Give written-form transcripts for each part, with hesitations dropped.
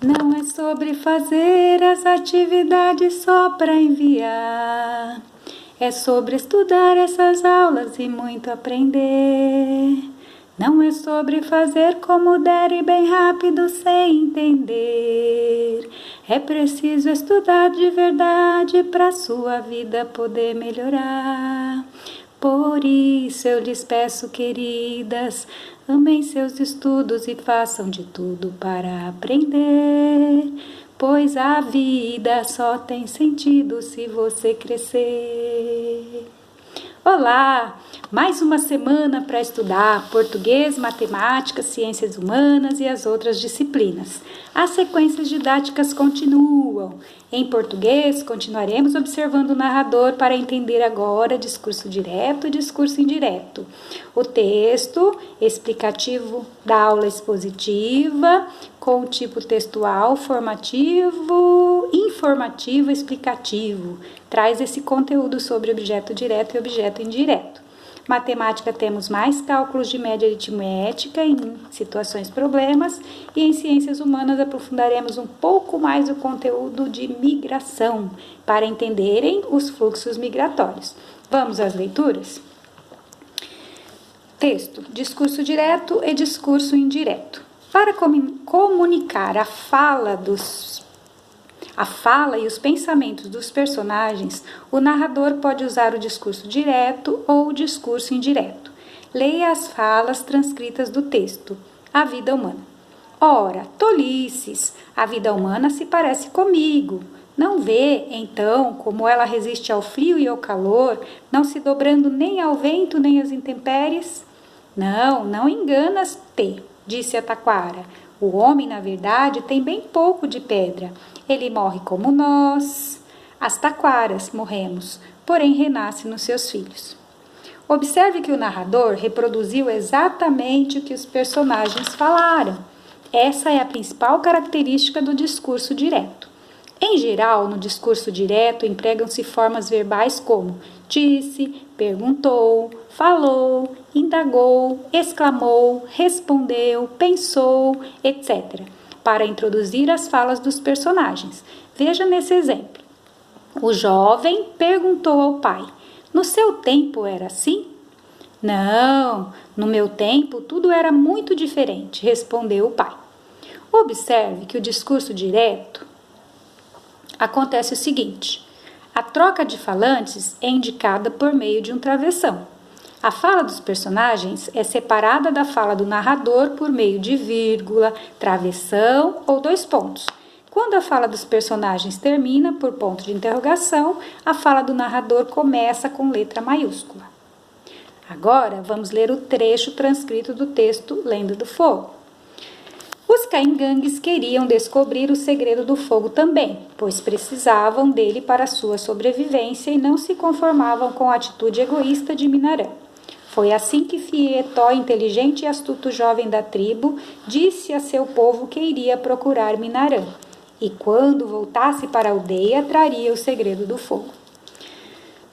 Não é sobre fazer as atividades só para enviar. É sobre estudar essas aulas e muito aprender. Não é sobre fazer como der e bem rápido sem entender. É preciso estudar de verdade para sua vida poder melhorar. Por isso eu lhes peço, queridas, amem seus estudos e façam de tudo para aprender, pois a vida só tem sentido se você crescer. Olá! Mais uma semana para estudar português, matemática, ciências humanas e as outras disciplinas. As sequências didáticas continuam. Em português, continuaremos observando o narrador para entender agora discurso direto e discurso indireto. O texto explicativo da aula expositiva, com o tipo textual formativo, informativo, explicativo. Traz esse conteúdo sobre objeto direto e objeto indireto. Matemática temos mais cálculos de média aritmética em situações problemas e em ciências humanas aprofundaremos um pouco mais o conteúdo de migração para entenderem os fluxos migratórios. Vamos às leituras? Texto, discurso direto e discurso indireto. Para comunicar a fala e os pensamentos dos personagens, o narrador pode usar o discurso direto ou o discurso indireto. Leia as falas transcritas do texto. A vida humana. Ora, tolices, a vida humana se parece comigo. Não vê, então, como ela resiste ao frio e ao calor, não se dobrando nem ao vento nem às intempéries? Não enganas-te, disse a taquara. O homem, na verdade, tem bem pouco de pedra. Ele morre como nós. As taquaras morremos, porém renasce nos seus filhos. Observe que o narrador reproduziu exatamente o que os personagens falaram. Essa é a principal característica do discurso direto. Em geral, no discurso direto, empregam-se formas verbais como disse, perguntou, falou, indagou, exclamou, respondeu, pensou, etc., para introduzir as falas dos personagens. Veja nesse exemplo. O jovem perguntou ao pai: no seu tempo era assim? Não, no meu tempo tudo era muito diferente, respondeu o pai. Observe que o discurso direto acontece o seguinte: a troca de falantes é indicada por meio de um travessão. A fala dos personagens é separada da fala do narrador por meio de vírgula, travessão ou dois pontos. Quando a fala dos personagens termina por ponto de interrogação, a fala do narrador começa com letra maiúscula. Agora vamos ler o trecho transcrito do texto Lenda do Fogo. Os caingangues queriam descobrir o segredo do fogo também, pois precisavam dele para sua sobrevivência e não se conformavam com a atitude egoísta de Minarã. Foi assim que Fietó, inteligente e astuto jovem da tribo, disse a seu povo que iria procurar Minarã, e quando voltasse para a aldeia, traria o segredo do fogo.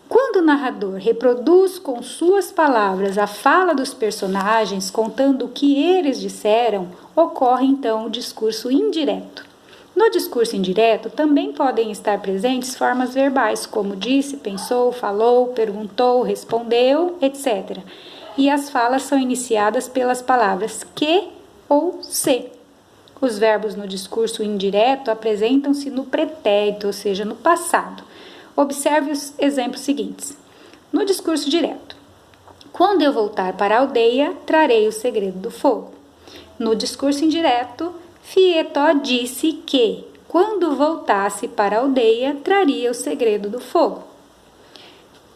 Quando o narrador reproduz com suas palavras a fala dos personagens, contando o que eles disseram, ocorre então o discurso indireto. No discurso indireto também podem estar presentes formas verbais, como disse, pensou, falou, perguntou, respondeu, etc. E as falas são iniciadas pelas palavras que ou se. Os verbos no discurso indireto apresentam-se no pretérito, ou seja, no passado. Observe os exemplos seguintes. No discurso direto: quando eu voltar para a aldeia, trarei o segredo do fogo. No discurso indireto, Fietó disse que, quando voltasse para a aldeia, traria o segredo do fogo.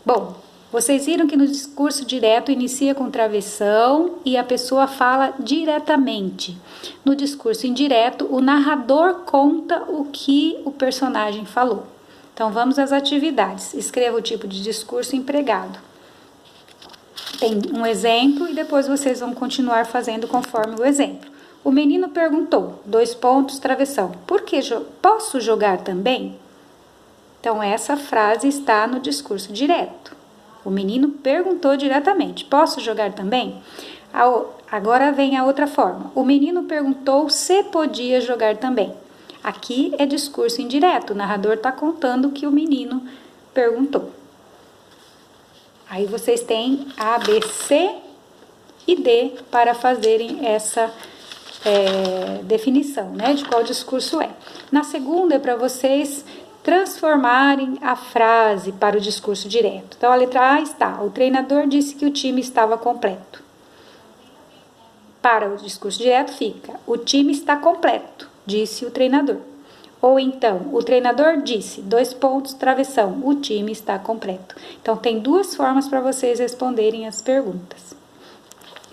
Bom, vocês viram que no discurso direto inicia com travessão e a pessoa fala diretamente. No discurso indireto, o narrador conta o que o personagem falou. Então, vamos às atividades. Escreva o tipo de discurso empregado. Tem um exemplo e depois vocês vão continuar fazendo conforme o exemplo. O menino perguntou, travessão, por que posso jogar também? Então, essa frase está no discurso direto. O menino perguntou diretamente, posso jogar também? Agora vem a outra forma. O menino perguntou se podia jogar também. Aqui é discurso indireto, o narrador está contando o que o menino perguntou. Aí vocês têm A, B, C e D para fazerem essa definição, né, de qual discurso é. Na segunda é para vocês transformarem a frase para o discurso direto. Então, a letra A está: o treinador disse que o time estava completo. Para o discurso direto fica: o time está completo, disse o treinador. Ou então, o treinador disse, travessão, o time está completo. Então, tem duas formas para vocês responderem as perguntas.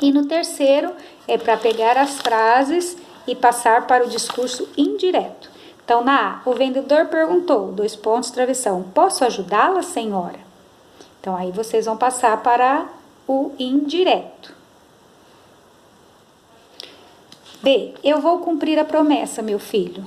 E no terceiro, é para pegar as frases e passar para o discurso indireto. Então, na A, o vendedor perguntou, travessão, posso ajudá-la, senhora? Então, aí vocês vão passar para o indireto. B, eu vou cumprir a promessa, meu filho.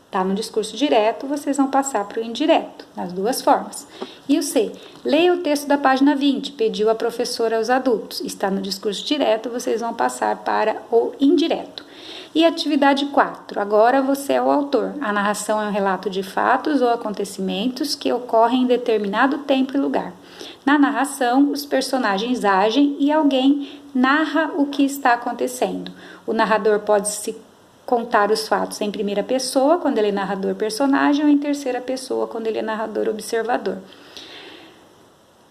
Tá no discurso direto, vocês vão passar para o indireto, nas duas formas. E o C, leia o texto da página 20, pediu a professora aos adultos. Está no discurso direto, vocês vão passar para o indireto. E atividade 4, agora você é o autor. A narração é um relato de fatos ou acontecimentos que ocorrem em determinado tempo e lugar. Na narração, os personagens agem e alguém narra o que está acontecendo. O narrador pode se contar os fatos em primeira pessoa, quando ele é narrador personagem, ou em terceira pessoa, quando ele é narrador observador.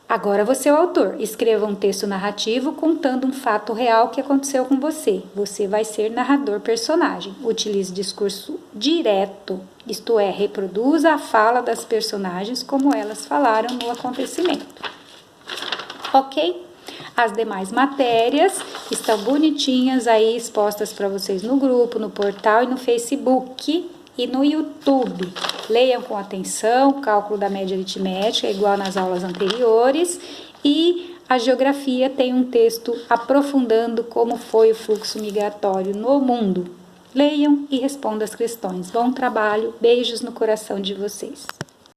Agora você é o autor. Escreva um texto narrativo contando um fato real que aconteceu com você. Você vai ser narrador personagem. Utilize discurso direto, isto é, reproduza a fala das personagens como elas falaram no acontecimento. Ok? As demais matérias estão bonitinhas aí expostas para vocês no grupo, no portal e no Facebook e no YouTube. Leiam com atenção, o cálculo da média aritmética é igual nas aulas anteriores e a geografia tem um texto aprofundando como foi o fluxo migratório no mundo. Leiam e respondam as questões. Bom trabalho, beijos no coração de vocês.